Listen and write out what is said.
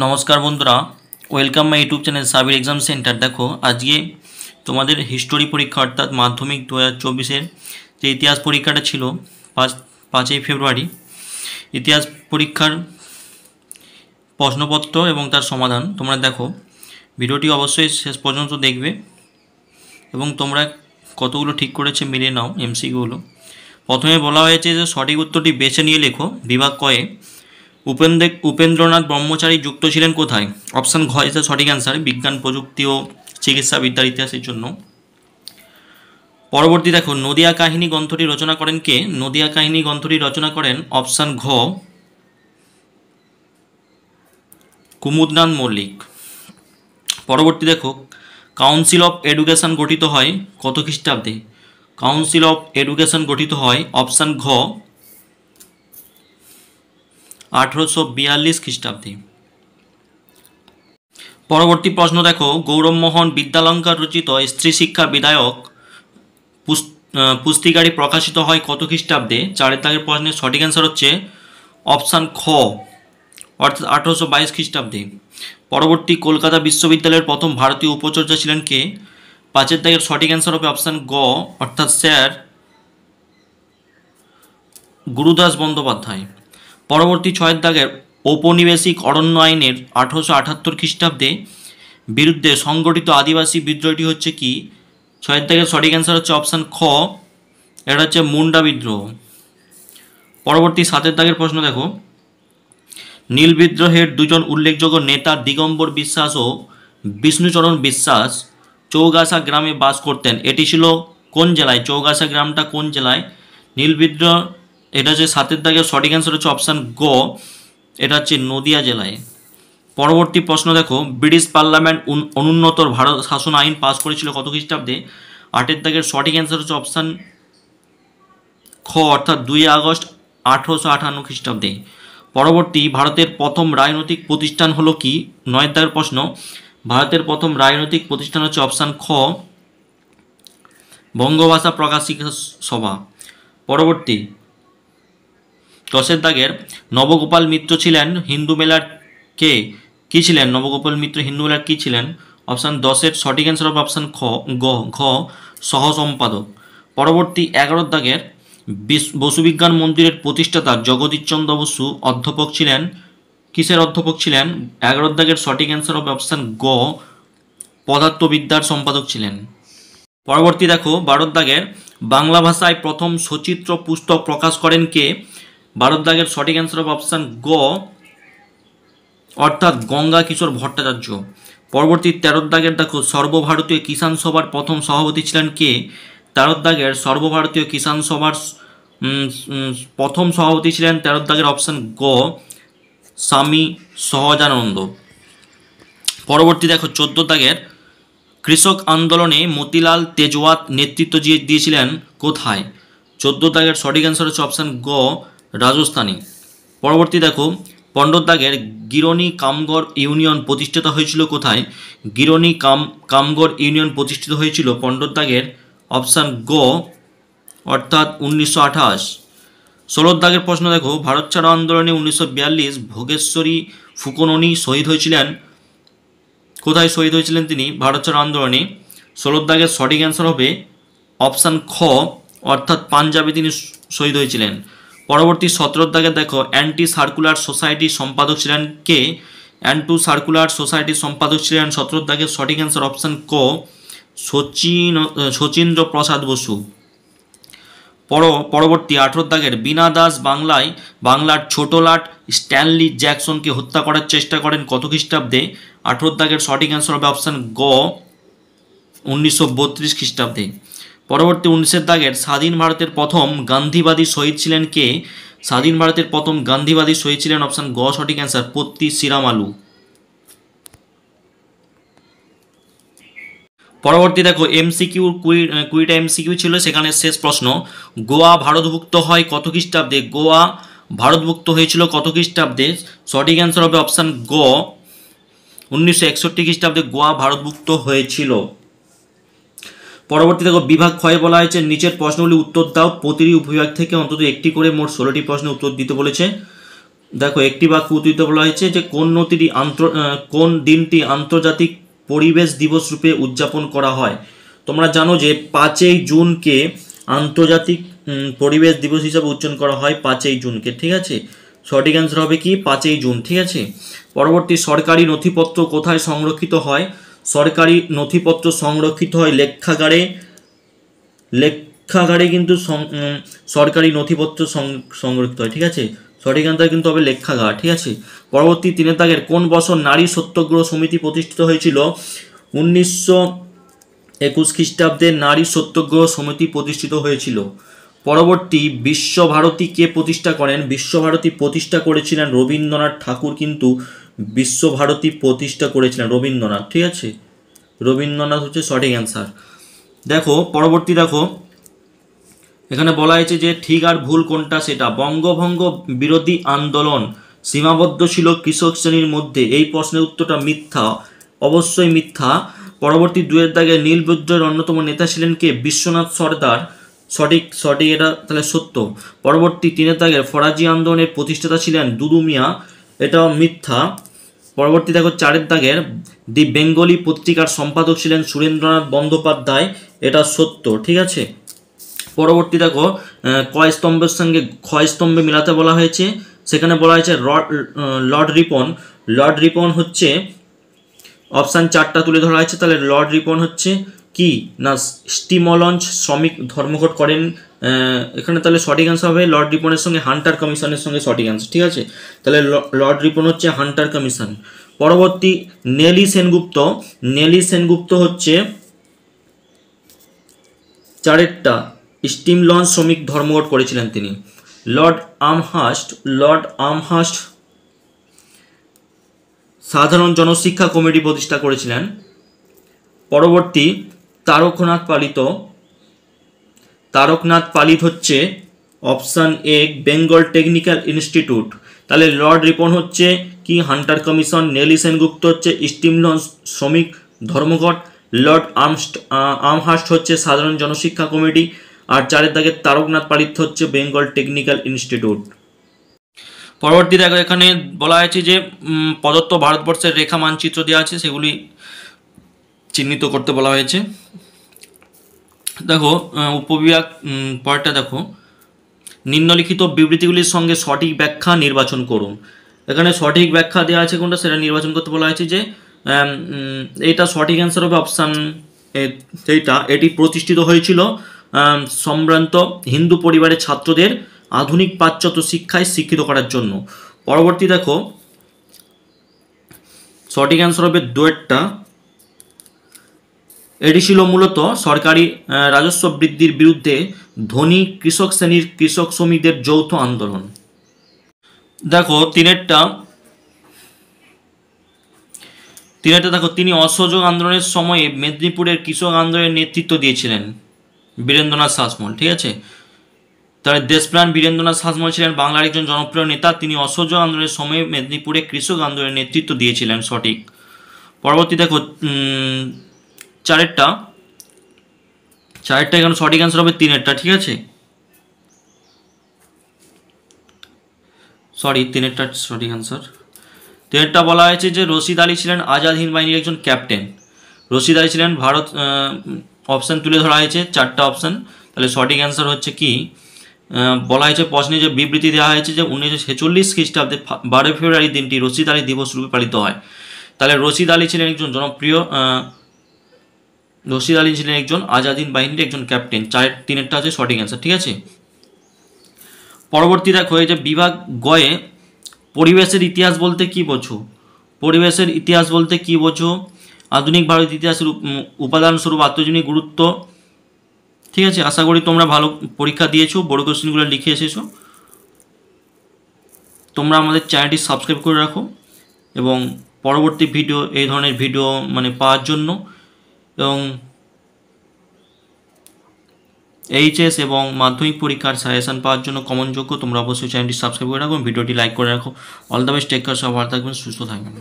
নমস্কার বন্ধুরা, welcome my YouTube channel Sabir exam centre. দেখো, আজকে তোমাদের হিস্টোরি পরীক্ষা অর্থাৎ মাধ্যমিক 2024-এর যে ইতিহাস পরীক্ষাটা ছিল 5ই ফেব্রুয়ারি, ইতিহাস পরীক্ষার প্রশ্নপত্র এবং তার সমাধান তোমরা দেখো। ভিডিওটি অবশ্যই শেষ পর্যন্ত দেখবে এবং তোমরা কতগুলো ঠিক করেছে মিলিয়ে নাও এমসিকিউগুলো। প্রথমে বলা হয়েছে যে সঠিক উত্তরটি বেছে নিয়ে লেখো। বিভাগ কয়ে উপেন্দ্রনাথ ব্রহ্মচারী যুক্ত ছিলেন কোথায়? অপশান ঘ ইজ দ্য সঠিক অ্যান্সার, বিজ্ঞান, প্রযুক্তি ও চিকিৎসাবিদ্যার ইতিহাসের জন্য। পরবর্তী দেখো, নদিয়া কাহিনী গ্রন্থটি রচনা করেন কে? নদিয়া কাহিনী গ্রন্থটি রচনা করেন অপশান ঘ কুমুদনাথ মল্লিক। পরবর্তী দেখো, কাউন্সিল অফ এডুকেশন গঠিত হয় কত খ্রিস্টাব্দে? কাউন্সিল অফ এডুকেশন গঠিত হয় অপশান ঘ 1842 খ্রিস্টাব্দে। পরবর্তী প্রশ্ন দেখো, গৌরবমোহন বিদ্যালঙ্কার রচিত স্ত্রী শিক্ষা বিধায়ক পুস্তিকাটি প্রকাশিত হয় কত খ্রিস্টাব্দে? 4 দাগের প্রশ্নের সঠিক অ্যান্সার হচ্ছে অপশান খ, অর্থাৎ 1822 খ্রিস্টাব্দে। পরবর্তী, কলকাতা বিশ্ববিদ্যালয়ের প্রথম ভারতীয় উপাচার্য ছিলেন কে? 5 দাগের সঠিক অ্যান্সার হবে অপশান গ, অর্থাৎ স্যার গুরুদাস বন্দ্যোপাধ্যায়। পরবর্তী 6 দাগের, ঔপনিবেশিক অরণ্য আইনের 1878 খ্রিস্টাব্দে বিরুদ্ধে সংগঠিত আদিবাসী বিদ্রোহটি হচ্ছে কি? 6 দাগের সঠিক অ্যান্সার হচ্ছে অপশান খ, এটা হচ্ছে মুন্ডা বিদ্রোহ। পরবর্তী 7 দাগের প্রশ্ন দেখো, নীল বিদ্রোহের দুজন উল্লেখযোগ্য নেতা দিগম্বর বিশ্বাস ও বিষ্ণুচরণ বিশ্বাস চৌগাছা গ্রামে বাস করতেন। এটি ছিল কোন জেলায়? চৌগাছা গ্রামটা কোন জেলায়? নীল বিদ্রোহ, এটা হচ্ছে 7 দাগের সঠিক অ্যান্সার হচ্ছে অপশান গ, এটা হচ্ছে নদিয়া জেলায়। পরবর্তী প্রশ্ন দেখো, ব্রিটিশ পার্লামেন্ট অনুন্নত ভারত শাসন আইন পাস করেছিল কত খ্রিস্টাব্দে? 8 দাগের সঠিক অ্যান্সার হচ্ছে অপশান খ, অর্থাৎ 2 আগস্ট 1858 খ্রিস্টাব্দে। পরবর্তী, ভারতের প্রথম রাজনৈতিক প্রতিষ্ঠান হলো কি? 9 দাগের প্রশ্ন, ভারতের প্রথম রাজনৈতিক প্রতিষ্ঠান হচ্ছে অপশান খ, বঙ্গভাষা প্রকাশিকা সভা। পরবর্তী 10 দাগের, নবগোপাল মিত্র ছিলেন হিন্দু মেলার কে? কি ছিলেন নবগোপাল মিত্র হিন্দু মেলার কি ছিলেন? অপশান 10-এর সঠিক অ্যান্সার হবে অপশান ঘ সহ সম্পাদক। পরবর্তী 11 দাগের, বসুবিজ্ঞান মন্দিরের প্রতিষ্ঠাতা জগদীশচন্দ্র বসু অধ্যাপক ছিলেন, কিসের অধ্যাপক ছিলেন? 11 দাগের সঠিক অ্যান্সার হবে অপশান গ, পদার্থবিদ্যার সম্পাদক ছিলেন। পরবর্তী দেখো 12 দাগের, বাংলা ভাষায় প্রথম সচিত্র পুস্তক প্রকাশ করেন কে? 12 দাগের সঠিক অ্যান্সার হবে অপশান গ, অর্থাৎ গঙ্গা কিশোর ভট্টাচার্য। পরবর্তী 13 দাগের দেখো, সর্বভারতীয় কিষাণ সভার প্রথম সভাপতি ছিলেন কে? 13 দাগের সর্বভারতীয় কিষাণ সভার প্রথম সভাপতি ছিলেন 13 দাগের অপশান গ, স্বামী সহজানন্দ। পরবর্তী দেখো 14 দাগের, কৃষক আন্দোলনে মতিলাল তেজওয়াত নেতৃত্ব দিয়েছিলেন কোথায়? 14 দাগের সঠিক অ্যান্সার হচ্ছে অপশান গ, রাজস্থানী। পরবর্তী দেখো 15 দাগের, গিরনি কামগড় ইউনিয়ন প্রতিষ্ঠিত হয়েছিল কোথায়? গিরনি কামগড় ইউনিয়ন প্রতিষ্ঠিত হয়েছিল 15 দাগের অপশান গ, অর্থাৎ 1928। 16 দাগের প্রশ্ন দেখো, ভারত ছাড়ো আন্দোলনে 1942 ভোগেশ্বরী ফুকননি শহীদ হয়েছিলেন কোথায়? শহীদ হয়েছিলেন তিনি ভারত ছাড়ো আন্দোলনে। 16 দাগের সঠিক অ্যান্সার হবে অপশান খ, অর্থাৎ পাঞ্জাবে তিনি শহীদ হয়েছিলেন। পরবর্তী 17 দাগের দেখো, অ্যান্টি সার্কুলার সোসাইটির সম্পাদক ছিলেন কে? অ্যান্টি সার্কুলার সোসাইটির সম্পাদক ছিলেন 17 দাগের সঠিক অ্যান্সার অপশান ক, শচীন্দ্র প্রসাদ বসু। পরবর্তী 18 দাগের, বীণা দাস বাংলার ছোটলাট স্ট্যানলি জ্যাকসনকে হত্যা করার চেষ্টা করেন কত খ্রিস্টাব্দে? 18 দাগের সঠিক অ্যান্সার হবে অপশান গ, 1932 খ্রিস্টাব্দে। পরবর্তী 19 দাগের, স্বাধীন ভারতের প্রথম গান্ধীবাদী শহীদ ছিলেন কে? স্বাধীন ভারতের প্রথম গান্ধীবাদী শহীদ ছিলেন অপশান গ সঠিক অ্যান্সার, পত্তি শ্রীরামালু। পরবর্তী দেখো এমসিকিউ, 20টা এমসিকিউ ছিল, সেখানে শেষ প্রশ্ন, গোয়া ভারতভুক্ত হয় কত খ্রিস্টাব্দে? গোয়া ভারতভুক্ত হয়েছিল কত খ্রিস্টাব্দে? সঠিক অ্যান্সার হবে অপশান গ, 1961 খ্রিস্টাব্দে গোয়া ভারতভুক্ত হয়েছিল। পরবর্তী দেখো বিভাগ ক্ষয়ে বলা হয়েছে নিচের প্রশ্নগুলি উত্তর দাও, প্রতিটি উপবিভাগ থেকে অন্তত একটি করে মোট 16টি প্রশ্নের উত্তর দিতে বলেছে। দেখো একটি বাক্য উদ্ধৃত বলা হয়েছে যে কোন দিনটি আন্তর্জাতিক পরিবেশ দিবস রূপে উদযাপন করা হয়। তোমরা জানো যে 5ই জুনকে আন্তর্জাতিক পরিবেশ দিবস হিসাবে উদযাপন করা হয় 5ই জুনকে। ঠিক আছে, সঠিক অ্যান্সার হবে কি 5ই জুন। ঠিক আছে, পরবর্তী সরকারি নথিপত্র কোথায় সংরক্ষিত হয়? সরকারি নথিপত্র সংরক্ষিত হয় লেখাগারে। লেখাগারে কিন্তু সরকারি নথিপত্র সংরক্ষিত হয়। ঠিক আছে, সঠিক অ্যান্সার কিন্তু হবে লেখাগার। ঠিক আছে, পরবর্তী 3 দাগের কোন বছর নারী সত্যাগ্রহ সমিতি প্রতিষ্ঠিত হয়েছিল? 1921 খ্রিস্টাব্দে নারী সত্যাগ্রহ সমিতি প্রতিষ্ঠিত হয়েছিল। পরবর্তী বিশ্বভারতী কে প্রতিষ্ঠা করেন? বিশ্বভারতী প্রতিষ্ঠা করেছিলেন রবীন্দ্রনাথ ঠাকুর, কিন্তু বিশ্বভারতী প্রতিষ্ঠা করেছিলেন রবীন্দ্রনাথ। ঠিক আছে, রবীন্দ্রনাথ হচ্ছে সঠিক অ্যান্সার। দেখো পরবর্তী দেখো, এখানে বলা হয়েছে যে ঠিক আর ভুল কোনটা সেটা। বঙ্গভঙ্গ বিরোধী আন্দোলন সীমাবদ্ধ ছিল কৃষক শ্রেণীর মধ্যে, এই প্রশ্নের উত্তরটা মিথ্যা, অবশ্যই মিথ্যা। পরবর্তী 2 দাগে নীল বিদ্রোহের অন্যতম নেতা ছিলেন কে? বিশ্বনাথ সর্দার। সঠিক, এটা তাহলে সত্য। পরবর্তী 3 দাগের ফরাজি আন্দোলনের প্রতিষ্ঠাতা ছিলেন দুদু মিয়া, এটাও মিথ্যা। পরবর্তী দেখো 4 দাগের দি বেঙ্গলি পত্রিকার সম্পাদক ছিলেন সুরেন্দ্রনাথ বন্দ্যোপাধ্যায়, এটা সত্য। ঠিক আছে, পরবর্তী দেখো কয় স্তম্ভের সঙ্গে ক্ষয় স্তম্ভে মিলাতে বলা হয়েছে? সেখানে বলা হয়েছে লর্ড রিপন। লর্ড রিপন হচ্ছে অপশান 4টা তুলে ধরা হয়েছে। তাহলে লর্ড রিপন হচ্ছে কি না স্টিমলঞ্চ শ্রমিক ধর্মঘট করেন। এখানে তাহলে সঠিক অ্যান্সার হবে লর্ড রিপনের সঙ্গে হান্টার কমিশনের সঙ্গে সঠিক অ্যান্সার। ঠিক আছে, তাহলে লর্ড রিপন হচ্ছে হান্টার কমিশন। পরবর্তী নেলি সেনগুপ্ত। নেলি সেনগুপ্ত হচ্ছে 4টা স্টিম লঞ্চ শ্রমিক ধর্মঘট করেছিলেন তিনি। লর্ড আমহার্স্ট সাধারণ জনশিক্ষা কমিটি প্রতিষ্ঠা করেছিলেন। পরবর্তী তারকনাথ পালিত হচ্ছে option A Bengal technical institute. তাহলে লর্ড রিপন হচ্ছে কি হান্টার কমিশন, নেলি সেনগুপ্ত হচ্ছে স্টিম লঞ্চ শ্রমিক ধর্মঘট, লর্ড আমহার্স্ট হচ্ছে সাধারণ জনশিক্ষা কমিটি, আর 4 দাগে তারকনাথ পালিত হচ্ছে বেঙ্গল টেকনিক্যাল ইনস্টিটিউট। পরবর্তী দেখো এখানে বলা হয়েছে যে প্রদত্ত ভারতবর্ষের রেখা মানচিত্র দেওয়া আছে, সেগুলি চিহ্নিত করতে বলা হয়েছে। দেখো উপবিভাগ পরেরটা দেখো, নিম্নলিখিত বিবৃতিগুলির সঙ্গে সঠিক ব্যাখ্যা নির্বাচন করুন। এখানে সঠিক ব্যাখ্যা দেওয়া আছে কোনটা সেটা নির্বাচন করতে বলা হয়েছে যে এটা সঠিক অ্যান্সার হবে অপশান এইটা। এটি প্রতিষ্ঠিত হয়েছিল সম্ভ্রান্ত হিন্দু পরিবারের ছাত্রদের আধুনিক পাশ্চাত্য শিক্ষায় শিক্ষিত করার জন্য। পরবর্তী দেখো সঠিক অ্যান্সার হবে 2টা। এটি ছিল মূলত সরকারি রাজস্ব বৃদ্ধির বিরুদ্ধে ধনী কৃষক শ্রেণীর কৃষক শ্রমিকদের যৌথ আন্দোলন। দেখো 3টা দেখো, তিনি অসহযোগ আন্দোলনের সময়ে মেদিনীপুরের কৃষক আন্দোলনের নেতৃত্ব দিয়েছিলেন বীরেন্দ্রনাথ শাসমল। ঠিক আছে, তাহলে দেশপ্রাণ বীরেন্দ্রনাথ শাসমল ছিলেন বাংলার একজন জনপ্রিয় নেতা, তিনি অসহযোগ আন্দোলনের সময়ে মেদিনীপুরে কৃষক আন্দোলনের নেতৃত্ব দিয়েছিলেন। সঠিক। পরবর্তী দেখো 4টা এখানে সঠিক অ্যান্সার হবে 3টা। ঠিক আছে, সরি 3টা সঠিক অ্যান্সার। 3টা বলা হয়েছে যে রশিদ আলী ছিলেন আজাদ হিন্দ বাহিনীর একজন ক্যাপ্টেন। রশিদ আলী ছিলেন ভারত, অপশান তুলে ধরা হয়েছে 4টা অপশান। তাহলে সঠিক অ্যান্সার হচ্ছে কি বলা হয়েছে প্রশ্নে যে বিবৃতি দেওয়া হয়েছে যে 1946 খ্রিস্টাব্দে 12 ফেব্রুয়ারি দিনটি রশিদ আলী দিবস রূপে পালিত হয়। তাহলে রশিদ আলী ছিলেন একজন জনপ্রিয় রশিদ আলী ছিলেন একজন আজাদ হিন্দ বাহিনীর একজন ক্যাপ্টেন। 3টা হচ্ছে সঠিক অ্যান্সার। ঠিক আছে, পরবর্তী দেখো এই যে বিভাগ গয়ে পরিবেশের ইতিহাস বলতে কি বোঝো? পরিবেশের ইতিহাস বলতে কি বোঝো? আধুনিক ভারত ইতিহাসের উপাদান স্বরূপ আত্মজনীন গুরুত্ব। ঠিক আছে, আশা করি তোমরা ভালো পরীক্ষা দিয়েছো, বড় কোশ্চেনগুলো লিখে এসেছো। তোমরা আমাদের চ্যানেলটি সাবস্ক্রাইব করে রাখো এবং পরবর্তী ভিডিও এই ধরনের ভিডিও পাওয়ার জন্য, এবং এইচএস এবং মাধ্যমিক পরীক্ষার সাজেশন পাওয়ার জন্য কমনযোগ্য তোমরা অবশ্যই চ্যানেলটি সাবস্ক্রাইব করে রাখো, ভিডিওটি লাইক করে রাখো। All the best, take care, সব ভালো থাকবেন, সুস্থ থাকবেন।